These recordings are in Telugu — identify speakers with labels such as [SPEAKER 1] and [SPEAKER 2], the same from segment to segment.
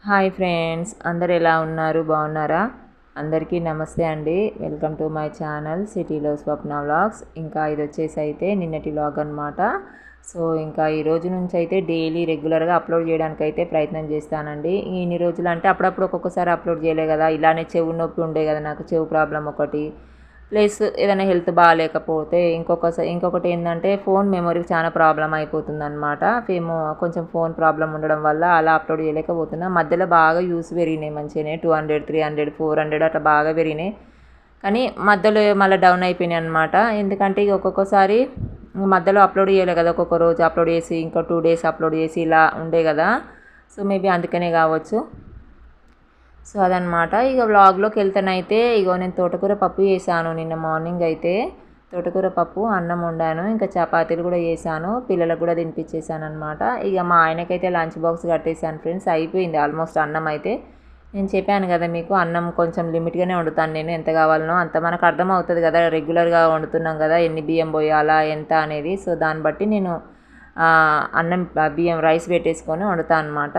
[SPEAKER 1] హాయ్ ఫ్రెండ్స్, అందరు ఎలా ఉన్నారు? బాగున్నారా? అందరికీ నమస్తే అండి. వెల్కమ్ టు మై ఛానల్ సిటీలో స్వప్న వ్లాగ్స్. ఇంకా ఇది వచ్చేసి అయితే నిన్నటి వ్లాగ్ అనమాట. సో ఇంకా ఈ రోజు నుంచి అయితే డైలీ రెగ్యులర్గా అప్లోడ్ చేయడానికి అయితే ప్రయత్నం చేస్తానండి. ఇన్ని రోజులు అంటే అప్పుడప్పుడు ఒక్కొక్కసారి అప్లోడ్ చేయలే కదా, ఇలానే చెవు నొప్పి ఉండే కదా, నాకు చెవు ప్రాబ్లం ఒకటి, ప్లస్ ఏదైనా హెల్త్ బాగాలేకపోతే ఇంకొకటి ఏంటంటే ఫోన్ మెమొరీకి చాలా ప్రాబ్లం అయిపోతుంది అనమాట. కొంచెం ఫోన్ ప్రాబ్లం ఉండడం వల్ల అలా అప్లోడ్ చేయలేకపోతున్నా. మధ్యలో బాగా యూస్ పెరిగినాయి మంచిగానే, 200, 300, 400 అట్లా బాగా పెరిగినాయి. కానీ మధ్యలో మళ్ళీ డౌన్ అయిపోయినాయి అనమాట. ఎందుకంటే ఇక ఒక్కొక్కసారి మధ్యలో అప్లోడ్ చేయలే కదా, ఒక్కొక్క రోజు అప్లోడ్ చేసి ఇంకో 2 days అప్లోడ్ చేసి ఇలా ఉండే కదా. సో మేబీ అందుకనే కావచ్చు. సో అదనమాట. ఇక వ్లాగ్లోకి వెళ్తానైతే ఇగో నేను తోటకూర పప్పు చేశాను నిన్న మార్నింగ్ అయితే. తోటకూర పప్పు, అన్నం వండాను, ఇంకా చపాతీలు కూడా చేశాను, పిల్లలకు కూడా తినిపించేసాను అనమాట. ఇక మా ఆయనకైతే లంచ్ బాక్స్ కట్టేసాను ఫ్రెండ్స్. అయిపోయింది ఆల్మోస్ట్ అన్నం అయితే. నేను చెప్పాను కదా మీకు, అన్నం కొంచెం లిమిట్గానే వండుతాను నేను, ఎంత కావాలనో అంత మనకు అర్థం అవుతుంది కదా, రెగ్యులర్గా వండుతున్నాం కదా, ఎన్ని బియ్యం పోయాలా ఎంత అనేది. సో దాన్ని బట్టి నేను అన్నం బియ్యం రైస్ పెట్టేసుకొని వండుతాను అనమాట.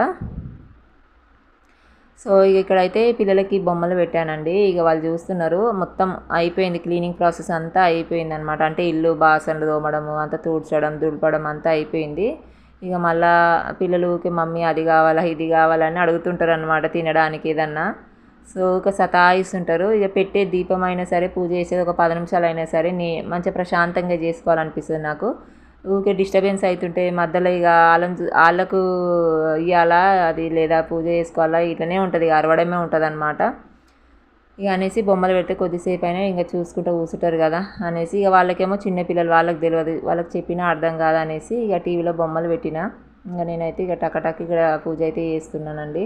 [SPEAKER 1] సో ఇక ఇక్కడైతే పిల్లలకి బొమ్మలు పెట్టానండి. ఇక వాళ్ళు చూస్తున్నారు. మొత్తం అయిపోయింది, క్లీనింగ్ ప్రాసెస్ అంతా అయిపోయింది అనమాట. అంటే ఇల్లు బాసనలు తోమడము, అంతా తూడ్చడం, దులపడం అంతా అయిపోయింది. ఇక మళ్ళా పిల్లలకి మమ్మీ అది కావాలా ఇది కావాలని అడుగుతుంటారు అనమాట, తినడానికి ఏదన్నా. సో ఒక సతాయిస్తుంటారు. ఇక పెట్టే దీపం అయినా సరే, పూజ చేసేది ఒక 10 నిమిషాలు అయినా సరే మంచిగా ప్రశాంతంగా చేసుకోవాలనిపిస్తుంది నాకు. ఊరికే డిస్టర్బెన్స్ అవుతుంటే మధ్యలో ఇక వాళ్ళకు ఇవ్వాలా అది లేదా పూజ చేసుకోవాలా, ఇట్లనే ఉంటుంది, ఇక అరవడమే ఉంటుంది అనమాట. ఇక అనేసి బొమ్మలు పెడితే కొద్దిసేపు అయినా ఇంకా చూసుకుంటూ కూర్చుంటారు కదా అనేసి, ఇక వాళ్ళకేమో చిన్నపిల్లలు, వాళ్ళకి తెలియదు, వాళ్ళకి చెప్పినా అర్థం కాదు అనేసి ఇక టీవీలో బొమ్మలు పెట్టిన. ఇంకా నేనైతే ఇక టకటక్ ఇక్కడ పూజ అయితే చేస్తున్నానండి.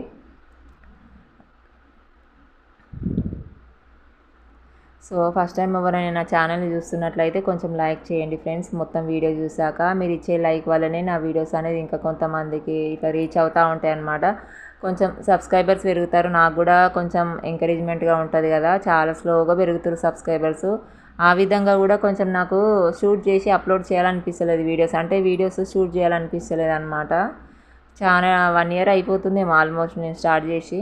[SPEAKER 1] సో ఫస్ట్ టైం ఎవరైనా నా ఛానల్ని చూస్తున్నట్లయితే కొంచెం లైక్ చేయండి ఫ్రెండ్స్. మొత్తం వీడియో చూసాక మీరు ఇచ్చే లైక్ వల్లనే నా వీడియోస్ అనేది ఇంకా కొంతమందికి ఇట్లా రీచ్ అవుతూ ఉంటాయి అన్నమాట. కొంచెం సబ్స్క్రైబర్స్ పెరుగుతారు, నాకు కూడా కొంచెం ఎంకరేజ్మెంట్గా ఉంటుంది కదా. చాలా స్లోగా పెరుగుతారు సబ్స్క్రైబర్స్. ఆ విధంగా కూడా కొంచెం నాకు షూట్ చేసి అప్లోడ్ చేయాలనిపిస్తలేదు వీడియోస్, అంటే వీడియోస్ షూట్ చేయాలనిపిస్తలేదు అనమాట. చాలా 1 year అయిపోతుందేమో ఆల్మోస్ట్ నేను స్టార్ట్ చేసి.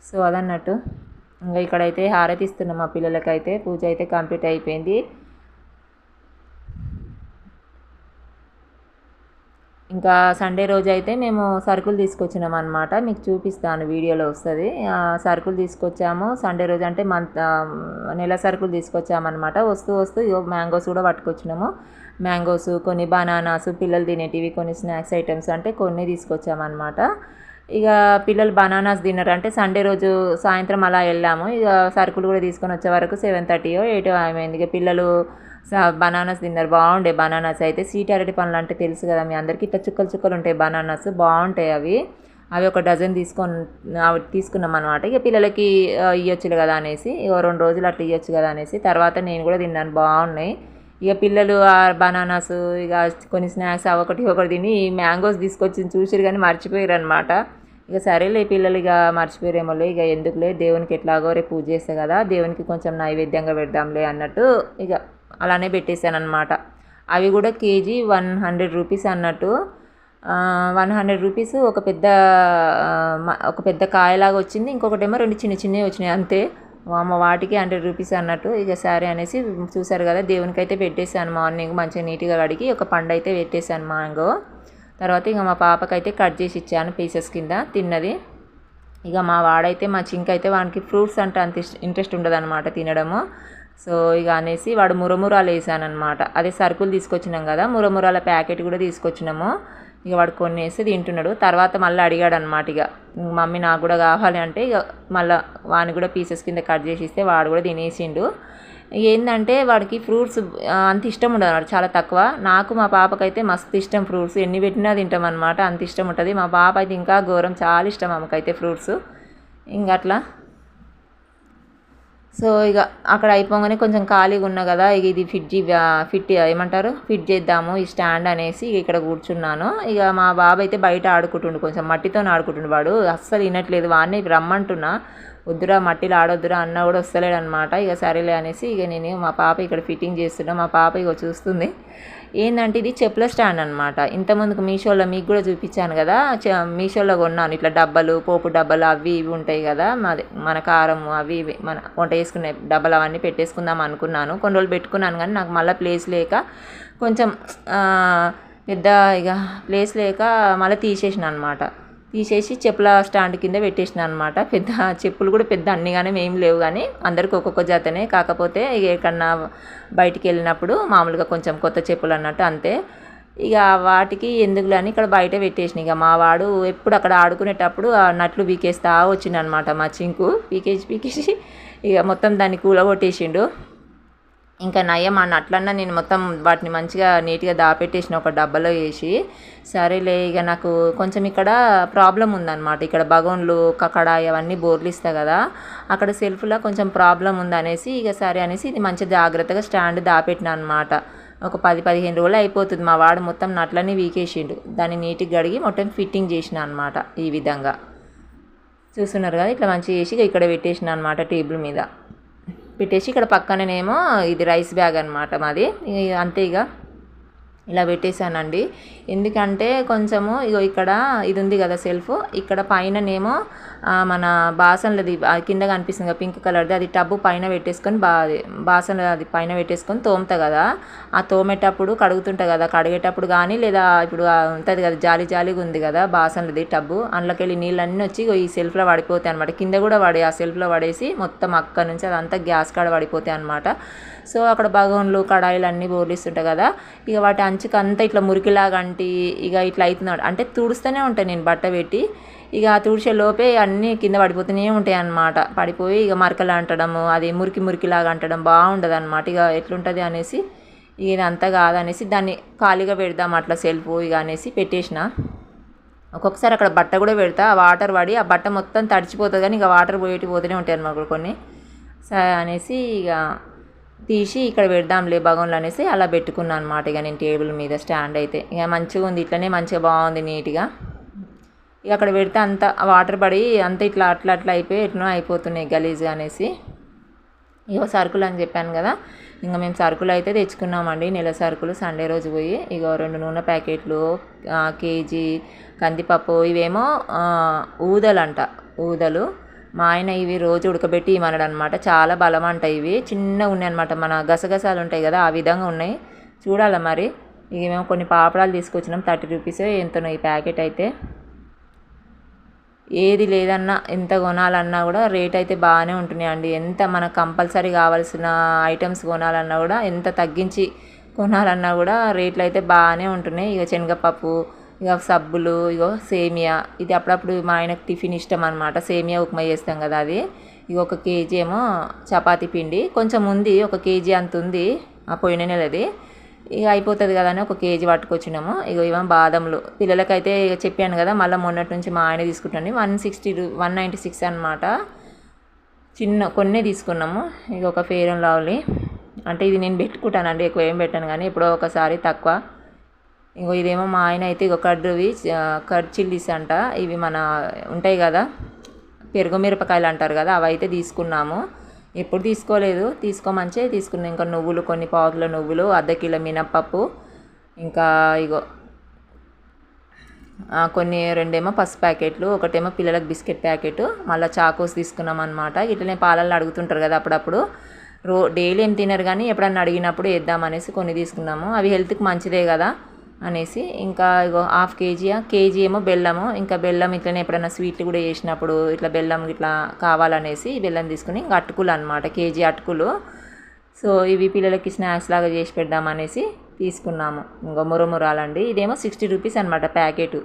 [SPEAKER 1] సో అదన్నట్టు. ఇంకా ఇక్కడైతే హారతి ఇస్తున్నాం మా పిల్లలకైతే. పూజ అయితే కంప్లీట్ అయిపోయింది. ఇంకా సండే రోజు అయితే మేము సరుకులు తీసుకొచ్చినాం అనమాట. మీకు చూపిస్తాను, వీడియోలో వస్తుంది. సరుకులు తీసుకొచ్చాము సండే రోజు, అంటే నెల సరుకులు తీసుకొచ్చామన్నమాట. వస్తూ మ్యాంగోస్ కూడా పట్టుకొచ్చినాము. మ్యాంగోస్, కొన్ని బనానాస్, పిల్లలు తినేటివి, కొన్ని స్నాక్స్ ఐటమ్స్ అంటే కొన్ని తీసుకొచ్చామన్నమాట. ఇక పిల్లలు బనానాస్ తిన్నారు, అంటే సండే రోజు సాయంత్రం అలా వెళ్ళాము. ఇక సరుకులు కూడా తీసుకొని వచ్చే వరకు 7:30 8 అయిపోయింది. ఇక పిల్లలు బనానాస్ తిన్నారు, బాగుండే బనానాస్ అయితే. స్వీట్ అరటి పండ్లు అంటే తెలుసు కదా మీ అందరికీ, ఇట్లా చుక్కలు చుక్కలు ఉంటాయి బనానాస్, బాగుంటాయి అవి. అవి ఒక డజన్ తీసుకున్నాం అనమాట. ఇక పిల్లలకి ఇవ్వచ్చులు కదా అనేసి, ఇక 2 రోజులు అట్లా ఇవ్వచ్చు కదా అనేసి, తర్వాత నేను కూడా తిన్నాను, బాగున్నాయి. ఇక పిల్లలు ఆ బనానాస్, ఇక కొన్ని స్నాక్స్ ఒకటి తిని మ్యాంగోస్ తీసుకొచ్చి చూసిరు కానీ మర్చిపోయారు అనమాట. ఇక సరేలే, పిల్లలు ఇక మర్చిపోయారేమోలే, ఇక ఎందుకులే, దేవునికి ఎట్లాగో రేపు పూజ చేస్తే కదా, దేవునికి కొంచెం నైవేద్యంగా పెడదాంలే అన్నట్టు ఇక అలానే పెట్టేశాను అనమాట. అవి కూడా కేజీ 100 రూపీస్ అన్నట్టు. 100 రూపీస్ ఒక పెద్ద కాయలాగా వచ్చింది, ఇంకొకటేమో 2 చిన్న చిన్నవి వచ్చినాయి అంతే. వాటికి 100 రూపీస్ అన్నట్టు. ఇక సరే అనేసి చూసారు కదా, దేవునికి అయితే పెట్టేశాను మార్నింగ్ మంచిగా నీట్గా కడిగి. ఒక పండు అయితే పెట్టేశాను మ్యాంగో. తర్వాత ఇక మా పాపకైతే కట్ చేసి ఇచ్చాను పీసెస్ కింద, తిన్నది. ఇక మా వాడైతే, మా చింక్ అయితే, వానికి ఫ్రూట్స్ అంటే అంత ఇంట్రెస్ట్ ఉండదు అనమాట తినడము. సో ఇక అనేసి వాడు మురమురాలు వేసాను అనమాట. అదే సరుకులు తీసుకొచ్చినాం కదా, మురమురాల ప్యాకెట్ కూడా తీసుకొచ్చినాము. ఇక వాడు కొన్ని వేసి తింటున్నాడు. తర్వాత మళ్ళీ అడిగాడు అనమాట, ఇక మమ్మీ నాకు కూడా కావాలి అంటే, ఇక మళ్ళీ వాడిని కూడా పీసెస్ కింద కట్ చేసి ఇస్తే వాడు కూడా తినేసిండు. ఏంటంటే వాడికి ఫ్రూట్స్ అంత ఇష్టం ఉండదు అన్నమాట, చాలా తక్కువ. నాకు మా పాపకైతే మస్తు ఇష్టం ఫ్రూట్స్, ఎన్ని పెట్టినా తింటాం అనమాట, అంత ఇష్టం ఉంటుంది. మా పాప అయితే ఇంకా ఘోరం, చాలా ఇష్టం ఆమెకైతే ఫ్రూట్స్. ఇంకా అట్లా. సో ఇక అక్కడ అయిపోగానే కొంచెం ఖాళీగా ఉన్నా కదా, ఇక ఇది ఫిట్ చేద్దాము ఈ స్టాండ్ అనేసి ఇక్కడ కూర్చున్నాను. ఇక మా బాబు అయితే బయట ఆడుకుంటుండు, కొంచెం మట్టితో ఆడుకుంటుండు. వాడు అస్సలు వినట్లేదు, వాడిని రమ్మంటున్నా, వద్దురా మట్టిలో ఆడొద్దురా అన్న కూడా వస్తలేడు అనమాట. ఇక సరేలే అనేసి ఇక నేను మా పాప ఇక్కడ ఫిట్టింగ్ చేస్తున్నా. మా పాప ఇక చూస్తుంది. ఏంటంటే ఇది చెప్పుల స్టాండ్ అనమాట. ఇంతకుముందుకు మీషోలో మీకు కూడా చూపించాను కదా, మీషోలో కొన్నాను ఇట్లా డబ్బాలు, పోపు డబ్బాలు అవి ఇవి ఉంటాయి కదా, మన కారం అవి ఇవి మన వంట చేసుకునే డబ్బాలు అవన్నీ పెట్టేసుకుందాం అనుకున్నాను. కొన్ని రోజులు పెట్టుకున్నాను కానీ నాకు మళ్ళీ ప్లేస్ లేక కొంచెం పెద్ద ఇక ప్లేస్ లేక మళ్ళీ తీసేసిన అనమాట. తీసేసి చెప్పుల స్టాండ్ కింద పెట్టేసిన అనమాట. పెద్ద చెప్పులు కూడా పెద్ద అన్నిగానే ఏం లేవు కానీ అందరికి ఒక్కొక్క జతనే. కాకపోతే ఇక ఎక్కడన్నా బయటికి వెళ్ళినప్పుడు మామూలుగా కొంచెం కొత్త చెప్పులు అన్నట్టు అంతే. ఇక వాటికి ఎందుకులే అని ఇక్కడ బయట పెట్టేసిన. ఇక మా వాడు ఎప్పుడు అక్కడ ఆడుకునేటప్పుడు ఆ నట్లు పీకేస్తా వచ్చిందనమాట. మా చింకు పీకేసి ఇక మొత్తం దాన్ని కూలగొట్టేసిండు. ఇంకా నయం ఆ నట్లన్నా నేను మొత్తం వాటిని మంచిగా నీట్గా దాపెట్టేసిన ఒక డబ్బాలో వేసి. సరేలే ఇక నాకు కొంచెం ఇక్కడ ప్రాబ్లం ఉందన్నమాట. ఇక్కడ బగోన్లు కడాయి అవన్నీ బోర్లు ఇస్తా కదా, అక్కడ సెల్ఫ్లో కొంచెం ప్రాబ్లం ఉందనేసి ఇక సరే అనేసి ఇది మంచి జాగ్రత్తగా స్టాండ్ దాపెట్టిన అనమాట. ఒక 10-15 రోజులు అయిపోతుంది. మా వాడు మొత్తం నట్లన్నీ వీకేసిండు. దాన్ని నీట్గా కడిగి మొత్తం ఫిట్టింగ్ చేసిన అనమాట. ఈ విధంగా చూస్తున్నారు కదా, ఇట్లా మంచిగా చేసి ఇక్కడ పెట్టేసిన అనమాట. టేబుల్ మీద పెట్టేసి ఇక్కడ పక్కననేమో ఇది రైస్ బ్యాగ్ అనమాట మాది. అంతే ఇక ఇలా పెట్టేశానండి. ఎందుకంటే కొంచెము ఇగో ఇక్కడ ఇది ఉంది కదా సెల్ఫ్, ఇక్కడ పైననేమో మన బాసన్లది కింద కనిపిస్తుంది కదా పింక్ కలర్ది, అది టబ్బు పైన పెట్టేసుకొని బాసన్లు అది పైన పెట్టేసుకొని తోముతా కదా, ఆ తోమేటప్పుడు కడుగుతుంటా కదా, కడిగేటప్పుడు కానీ లేదా ఇప్పుడు ఉంటుంది కదా జాలిగా ఉంది కదా బాసన్లది టబ్బు, అందులోకి నీళ్ళన్నీ వచ్చి ఈ సెల్ఫ్లో పడిపోతాయి అనమాట. కింద కూడా ఆ సెల్ఫ్లో పడేసి మొత్తం అక్కడ నుంచి అదంతా గ్యాస్ కాడ పడిపోతాయి అనమాట. సో అక్కడ బగోన్లు కడాయిలు అన్నీ బోర్లిస్తుంటాయి కదా, ఇక వాటి అంచుకు అంతా ఇట్లా మురికిలాగా అంటి ఇక ఇట్లా అవుతున్నాడు. అంటే తుడుస్తూనే ఉంటాయి నేను బట్ట పెట్టి, ఇక ఆ తుడిచే లోపే అన్నీ కింద పడిపోతూనే ఉంటాయి అన్నమాట. పడిపోయి ఇక మరకలు అంటడము, అది మురికిలాగా అంటడం బాగుండదు అనమాట. ఇక ఎట్లుంటుంది అనేసి ఇక ఇదంతా కాదనేసి దాన్ని ఖాళీగా పెడదాం అట్లా సెల్ఫ్ ఇక అనేసి పెట్టేసిన. ఒక్కొక్కసారి అక్కడ బట్ట కూడా పెడతా, వాటర్ పడి ఆ బట్ట మొత్తం తడిచిపోతుంది కానీ ఇక వాటర్ పోతూనే ఉంటాయి అన్నమాట కొన్ని. సరే అనేసి ఇక తీసి ఇక్కడ పెడదాంలే బగోన్లు అనేసి అలా పెట్టుకున్నాను అనమాట. ఇక నేను టేబుల్ మీద స్టాండ్ అయితే ఇక మంచిగా ఉంది, ఇట్లనే మంచిగా బాగుంది నీట్గా. ఇక అక్కడ పెడితే అంత వాటర్ పడి అంత ఇట్లా అట్లా అయిపోయి ఎట్నో అయిపోతున్నాయి గలీజ్గా అనేసి. ఇగో సరుకులు అని చెప్పాను కదా, ఇంకా మేము సరుకులు అయితే తెచ్చుకున్నామండి. నెల సరుకులు సండే రోజు పోయి ఇగో 2 నూనె ప్యాకెట్లు, కేజీ కందిపప్పు, ఇవేమో ఊదలు. మా ఆయన ఇవి రోజు ఉడకబెట్టి ఇవ్వమన్నాడు అనమాట. చాలా బలం అంట ఇవి, చిన్నగా ఉన్నాయి అనమాట, మన గసగసాలు ఉంటాయి కదా ఆ విధంగా ఉన్నాయి. చూడాలి మరి. ఇక మేము కొన్ని పాపడాలు తీసుకొచ్చినాం, 30 రూపీస్ ఎంతనో ఈ ప్యాకెట్ అయితే. ఏది లేదన్నా ఎంత కొనాలన్నా కూడా రేట్ అయితే బాగానే ఉంటున్నాయండి. ఎంత మనకు కంపల్సరీ కావాల్సిన ఐటమ్స్ కొనాలన్నా కూడా, ఎంత తగ్గించి కొనాలన్నా కూడా రేట్లు అయితే బాగానే ఉంటున్నాయి. ఇక శనగపప్పు, ఇక సబ్బులు, ఇగో సేమియా, ఇది అప్పుడప్పుడు మా ఆయనకు టిఫిన్ ఇష్టం అనమాట. సేమియా ఉప్మా చేస్తాం కదా అది. ఇక 1 కేజీ ఏమో చపాతీ పిండి కొంచెం ఉంది, 1 కేజీ అంత ఉంది ఆ పోయిన నెలది. ఇక అయిపోతుంది కదా అని 1 కేజీ పట్టుకొచ్చినాము. ఇక ఇవేమో బాదంలు పిల్లలకైతే ఇక చెప్పాను కదా, మళ్ళీ మొన్నటి నుంచి మా ఆయన తీసుకుంటాను. 196 అనమాట. కొన్నే తీసుకున్నాము. ఇక ఒక ఫెయిర్ అండ్ లవ్లీ, అంటే ఇది నేను పెట్టుకుంటానండి, ఎక్కువ ఏం పెట్టాను కానీ ఎప్పుడో ఒకసారి తక్కువ. ఇంకో ఇదేమో మా ఆయన అయితే ఇక కర్డ్ చిల్లీస్ అంట, ఇవి మన ఉంటాయి కదా పెరుగు మిరపకాయలు అంటారు కదా, అవి అయితే తీసుకున్నాము. ఎప్పుడు తీసుకోలేదు, తీసుకోమంచే తీసుకున్నాం. ఇంకా నువ్వులు, కొన్ని పావుకిలో నువ్వులు, 1/2 కిలో మినప్పప్పు, ఇంకా ఇగో కొన్ని 2 పసుపు ప్యాకెట్లు, ఒకటేమో పిల్లలకు బిస్కెట్ ప్యాకెట్, మళ్ళీ చాకోస్ తీసుకున్నాం అనమాట. ఇట్లనే పాలల్లో అడుగుతుంటారు కదా అప్పుడప్పుడు, డైలీ ఏం తినరు కానీ ఎప్పుడన్నా అడిగినప్పుడు వేద్దామనేసి కొన్ని తీసుకున్నాము. అవి హెల్త్కి మంచిదే కదా అనేసి. ఇంకా ఇగో 1/2 కేజీ ఏమో బెల్లము, ఇంకా బెల్లం ఇట్లనే ఎప్పుడైనా స్వీట్లు కూడా చేసినప్పుడు ఇట్లా బెల్లం ఇట్లా కావాలనేసి బెల్లం తీసుకుని, ఇంకా అటుకులు అనమాట, కేజీ అటుకులు. సో ఇవి పిల్లలకి స్నాక్స్ లాగా చేసి పెడదామనేసి తీసుకున్నాము. ఇంకా మురమురాలండి, ఇదేమో 60 రూపీస్ అనమాట ప్యాకెట్.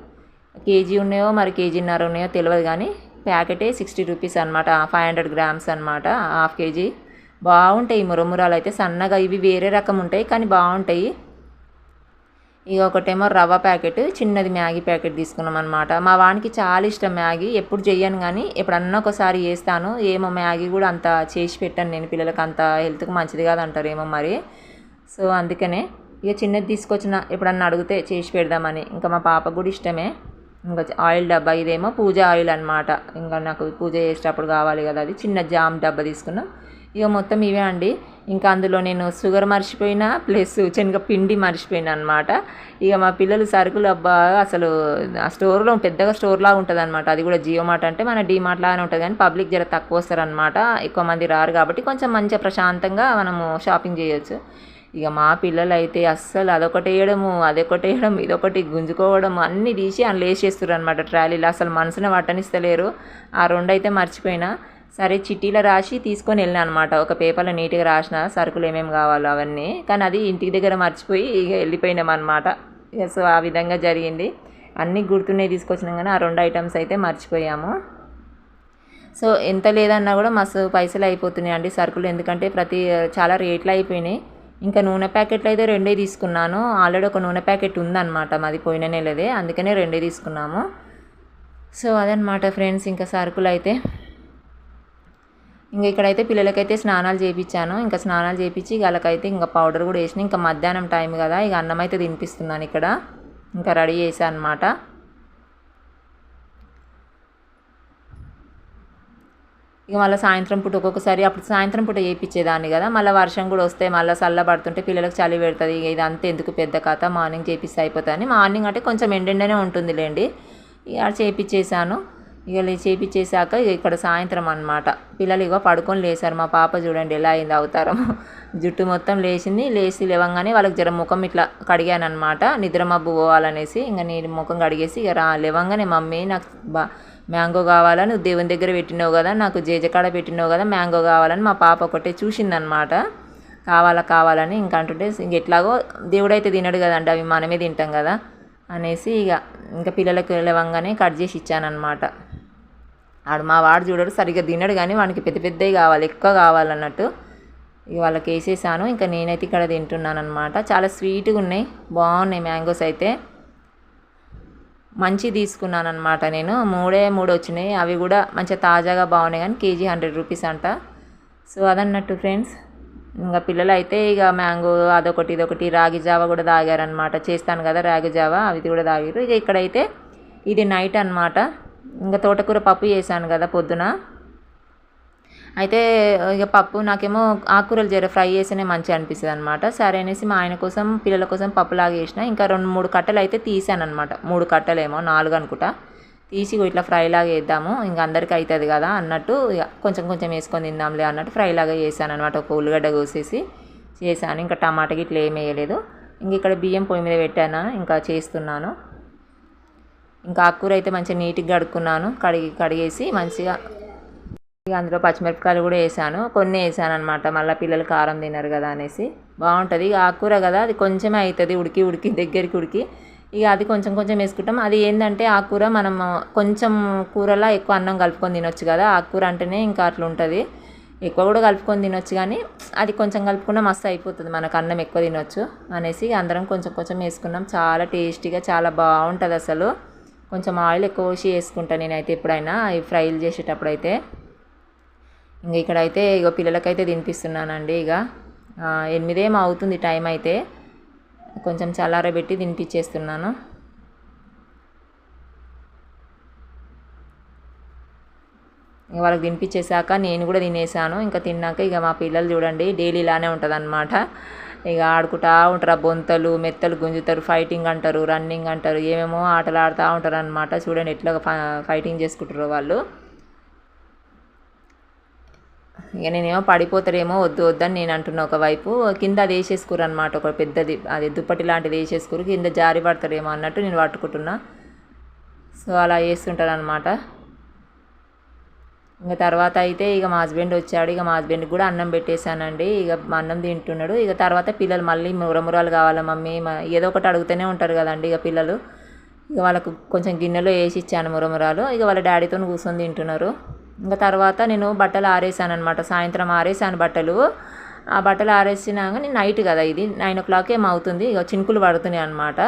[SPEAKER 1] కేజీ ఉన్నాయో మరి కేజీన్నర ఉన్నాయో తెలియదు కానీ ప్యాకెటే 60 రూపీస్ అనమాట. 500 గ్రామ్స్ అనమాట, 1/2 కేజీ. బాగుంటాయి మురమురాలు అయితే, సన్నగా. ఇవి వేరే రకం ఉంటాయి కానీ బాగుంటాయి. ఇక ఒకటేమో రవ్వ ప్యాకెట్, చిన్నది మ్యాగీ ప్యాకెట్ తీసుకున్నాం అనమాట. మా వానికి చాలా ఇష్టం మ్యాగీ, ఎప్పుడు చెయ్యను కానీ ఎప్పుడన్నా ఒకసారి చేస్తాను. ఏమో మ్యాగీ కూడా అంత చేసి పెట్టాను నేను, పిల్లలకి అంత హెల్త్కి మంచిది కాదంటారు ఏమో మరి. సో అందుకనే ఇక చిన్నది తీసుకొచ్చిన, ఎప్పుడన్నా అడిగితే చేసి పెడదామని. ఇంకా మా పాపకు కూడా ఇష్టమే. ఇంకా ఆయిల్ డబ్బా, ఇదేమో పూజ ఆయిల్ అనమాట. ఇంకా నాకు పూజ చేసేటప్పుడు కావాలి కదా, అది చిన్న జామ్ డబ్బా తీసుకున్నాం. ఇక మొత్తం ఇవే అండి. ఇంకా అందులో నేను షుగర్ మర్చిపోయినా ప్లస్ శనగపిండి మర్చిపోయినా అనమాట. ఇక మా పిల్లలు సరుకులు అబ్బా అసలు ఆ స్టోర్లో పెద్దగా స్టోర్లా ఉంటుంది అనమాట. అది కూడా జియో మార్ట్ అంటే మన డీమార్ట్ లాగానే ఉంటుంది, కానీ పబ్లిక్ జర తక్కువ వస్తారనమాట. ఎక్కువ మంది రారు కాబట్టి కొంచెం మంచిగా ప్రశాంతంగా మనము షాపింగ్ చేయొచ్చు. ఇక మా పిల్లలు అయితే అస్సలు అదొకటి వేయడము అదొకటి వేయడం ఇదొకటి గుంజుకోవడం అన్నీ తీసి అందులో వేసేస్తారు అనమాట ట్రాలీలో. అసలు మనసుని పట్టనిస్తలేరు. ఆ 2 అయితే మర్చిపోయినా. సరే చిట్టీలో రాసి తీసుకొని వెళ్ళినా అనమాట. ఒక పేపర్లో నీట్గా రాసిన సరుకులు ఏమేమి కావాలో అవన్నీ. కానీ అది ఇంటికి దగ్గర మర్చిపోయి ఇక వెళ్ళిపోయినాం అనమాట. సో ఆ విధంగా జరిగింది. అన్నీ గుర్తున్నాయి తీసుకొచ్చినాం, కానీ ఆ 2 ఐటమ్స్ అయితే మర్చిపోయాము. సో ఎంత లేదన్నా కూడా మస్తు పైసలు అయిపోతున్నాయి అండి సరుకులు, ఎందుకంటే చాలా రేట్లు అయిపోయినాయి. ఇంకా నూనె ప్యాకెట్లు అయితే 2 తీసుకున్నాను. ఆల్రెడీ ఒక నూనె ప్యాకెట్ ఉందన్నమాట, మాది పోయిన నెలదే, అందుకనే 2 తీసుకున్నాము. సో అదనమాట ఫ్రెండ్స్. ఇంకా సరుకులు అయితే ఇంకా ఇక్కడైతే పిల్లలకైతే స్నానాలు చేయించాను. ఇంకా స్నానాలు చేయించి వాళ్ళకైతే ఇంకా పౌడర్ కూడా వేసిన. ఇంకా మధ్యాహ్నం టైం కదా, ఇక అన్నం అయితే తినిపిస్తున్నాను ఇక్కడ. ఇంకా రెడీ చేశాను అనమాట. ఇక మళ్ళీ సాయంత్రం పూట ఒక్కొక్కసారి అప్పుడు సాయంత్రం పూట చేయించేదాన్ని కదా, మళ్ళీ వర్షం కూడా వస్తే మళ్ళీ చల్ల పడుతుంటే పిల్లలకు చలి పెడుతుంది. ఇక ఇదంతా ఎందుకు పెద్ద కథ, మార్నింగ్ చేపిస్తే అయిపోతుంది. మార్నింగ్ అంటే కొంచెం ఎండెండనే ఉంటుందిలేండి. ఇక చేపించేసాను. ఇక చేపించేసాక ఇక ఇక్కడ సాయంత్రం అనమాట. పిల్లలు ఇక పడుకొని లేసారు. మా పాప చూడండి ఎలా అయింది అవతారం. జుట్టు మొత్తం లేచింది. లేచి లేవంగానే వాళ్ళకి జర ముఖం ఇట్లా కడిగాను అనమాట, నిద్ర మబ్బు పోవాలనేసి. ఇంకా నేను ముఖం కడిగేసి ఇక లేవంగానే మమ్మీ నాకు మ్యాంగో కావాలని దేవుని దగ్గర పెట్టినావు కదా, నాకు జేజకాడ పెట్టినావు కదా, మ్యాంగో కావాలని మా పాప ఒకటే చూసిందనమాట. కావాలని ఇంకా అంటుంటే ఇంక ఎట్లాగో దేవుడైతే తినడు కదండి, అవి మనమే తింటాం కదా అనేసి ఇంకా పిల్లలకు లేవంగానే కట్ చేసి ఇచ్చానమాట. మా వాడు చూడడు, సరిగ్గా తినడు, కానీ వానికి పెద్ద పెద్దవి కావాలి, ఎక్కువ కావాలన్నట్టు. ఇక వాళ్ళకి వేసేసాను. ఇంకా నేనైతే ఇక్కడ తింటున్నాను అనమాట. చాలా స్వీట్గా ఉన్నాయి, బాగున్నాయి మ్యాంగోస్ అయితే. మంచి తీసుకున్నాను అనమాట నేను. 3 వచ్చినాయి. అవి కూడా మంచిగా తాజాగా బాగున్నాయి, కానీ కేజీ 100 రూపీస్ అంట. సో అదన్నట్టు ఫ్రెండ్స్. ఇంకా పిల్లలు అయితే ఇక మ్యాంగో అదొకటి ఇదొకటి రాగి జావా కూడా తాగారనమాట. చేస్తాను కదా రాగి జావా, అవి కూడా తాగారు. ఇక ఇక్కడైతే ఇది నైట్ అనమాట. ఇంకా తోటకూర పప్పు చేశాను కదా పొద్దున. అయితే ఇక పప్పు నాకేమో ఆకుకూరలు జర ఫ్రై చేస్తేనే మంచిగా అనిపిస్తుంది అనమాట. సరే అనేసి మా ఆయన కోసం పిల్లల కోసం పప్పులాగా చేసిన. ఇంకా 2-3 కట్టలు అయితే తీసాను అనమాట. 3 కట్టలేమో 4 అనుకుంటా తీసి ఇట్లా ఫ్రైలాగా వేద్దాము, ఇంకా అందరికీ అవుతుంది కదా అన్నట్టు ఇక కొంచెం కొంచెం వేసుకొని తిందాంలే అన్నట్టు ఫ్రైలాగా చేశాను అనమాట. ఒక ఉల్లిగడ్డ కోసేసి చేశాను. ఇంకా టమాటా ఇట్లా ఏం వేయలేదు. ఇంక ఇక్కడ బియ్యం పొయ్యి మీద పెట్టాను, ఇంకా చేస్తున్నాను. ఇంకా ఆకుకూర అయితే మంచిగా నీట్గా కడుక్కున్నాను. కడిగేసి మంచిగా ఇక అందులో పచ్చిమిరపకాయలు కూడా వేసాను. కొన్ని వేసాను అనమాట, మళ్ళీ పిల్లలు కారం తినరు కదా అనేసి. బాగుంటుంది ఇక ఆకుకూర కదా, అది కొంచెమే అవుతుంది ఉడికి దగ్గరికి ఉడికి. ఇక అది కొంచెం కొంచెం వేసుకుంటాం. అది ఏంటంటే ఆకుకూర మనం కొంచెం కూరలా ఎక్కువ అన్నం కలుపుకొని తినొచ్చు కదా. ఆకుకూర అంటేనే ఇంకా అట్లా ఉంటుంది. ఎక్కువ కూడా కలుపుకొని తినొచ్చు, కానీ అది కొంచెం కలుపుకున్నా మస్తు అయిపోతుంది, మనకు అన్నం ఎక్కువ తినొచ్చు అనేసి అందరం కొంచెం కొంచెం వేసుకున్నాం. చాలా టేస్టీగా చాలా బాగుంటుంది అసలు. కొంచెం ఆయిల్ ఎక్కువ వేసి వేసుకుంటాను నేనైతే ఎప్పుడైనా ఈ ఫ్రైలు చేసేటప్పుడు అయితే. ఇంక ఇక్కడైతే ఇక పిల్లలకైతే తినిపిస్తున్నానండి. ఇక 8 ఏమో అవుతుంది టైం అయితే. కొంచెం చల్లారబెట్టి తినిపించేస్తున్నాను. ఇక వాళ్ళకి తినిపించేశాక నేను కూడా తినేసాను. ఇంకా తిన్నాక ఇక మా పిల్లలు చూడండి డైలీ ఇలానే ఉంటుంది అనమాట. ఇక ఆడుకుంటూ ఉంటారు. ఆ బొంతలు మెత్తలు గుంజుతారు, ఫైటింగ్ అంటారు, రన్నింగ్ అంటారు, ఏమేమో ఆటలు ఆడుతూ ఉంటారు అనమాట. చూడండి ఎట్లా ఫైటింగ్ చేసుకుంటారో వాళ్ళు. ఇక నేనేమో పడిపోతారేమో వద్దని నేను అంటున్నా. ఒకవైపు కింద అది వేసేసుకోరు అనమాట, ఒక పెద్దది అది దుప్పటి లాంటిది వేసేసుకోరు, కింద జారి పడతారేమో అన్నట్టు నేను పట్టుకుంటున్నా. సో అలా వేస్తుంటాను అనమాట. ఇంకా తర్వాత అయితే ఇక మా హస్బెండ్ వచ్చాడు. ఇక మా హస్బెండ్కి కూడా అన్నం పెట్టేశానండి. ఇక అన్నం తింటున్నాడు. ఇక తర్వాత పిల్లలు మళ్ళీ మురమురాలు కావాలా మమ్మీ, ఏదో ఒకటి అడుగుతూనే ఉంటారు కదండి ఇక పిల్లలు. ఇక వాళ్ళకు కొంచెం గిన్నెలో వేసి ఇచ్చాను మురమురాలు. ఇక వాళ్ళ డాడీతో కూర్చొని తింటున్నారు. ఇంకా తర్వాత నేను బట్టలు ఆరేసాను అనమాట. సాయంత్రం ఆరేసాను బట్టలు. ఆ బట్టలు ఆరేసినాక నేను నైట్ కదా, ఇది 9 o'clock ఏమో అవుతుంది. ఇక చినుకులు పడుతున్నాయి అనమాట.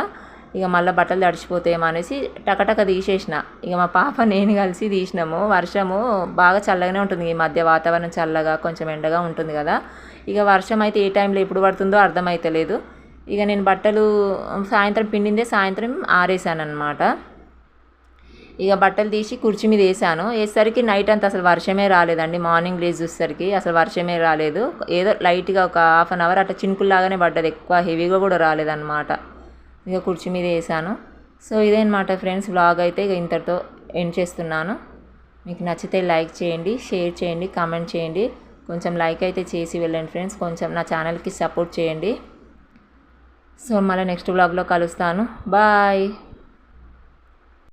[SPEAKER 1] ఇక మళ్ళీ బట్టలు తడిచిపోతాయేమో అనేసి టకటక తీసేసిన. ఇక మా పాప నేను కలిసి తీసినాము. వర్షము బాగా చల్లగానే ఉంటుంది ఈ మధ్య, వాతావరణం చల్లగా కొంచెం ఎండగా ఉంటుంది కదా. ఇక వర్షం అయితే ఏ టైంలో ఎప్పుడు పడుతుందో అర్థమైతలేదు. ఇక నేను బట్టలు సాయంత్రం పిండిందే సాయంత్రం ఆరేసాను అనమాట. ఇక బట్టలు తీసి కుర్చీ మీద వేసాను. వేసేసరికి నైట్ అంతా అసలు వర్షమే రాలేదండి. మార్నింగ్ లేచి చూసేసరికి అసలు వర్షమే రాలేదు. ఏదో లైట్గా ఒక హాఫ్ అన్ అవర్ అట్లా చినుకుల్లాగానే పడ్డది, ఎక్కువ హెవీగా కూడా రాలేదన్నమాట. ఇక కుర్చీ మీద వేసాను. సో ఇదేనమాట ఫ్రెండ్స్, వ్లాగ్ అయితే ఇక ఇంతటితో ఎండ్ చేస్తున్నాను. మీకు నచ్చితే లైక్ చేయండి, షేర్ చేయండి, కామెంట్ చేయండి. కొంచెం లైక్ అయితే చేసి వెళ్ళండి ఫ్రెండ్స్. కొంచెం నా ఛానల్కి సపోర్ట్ చేయండి. సో మళ్ళీ నెక్స్ట్ వ్లాగ్లో కలుస్తాను. బాయ్.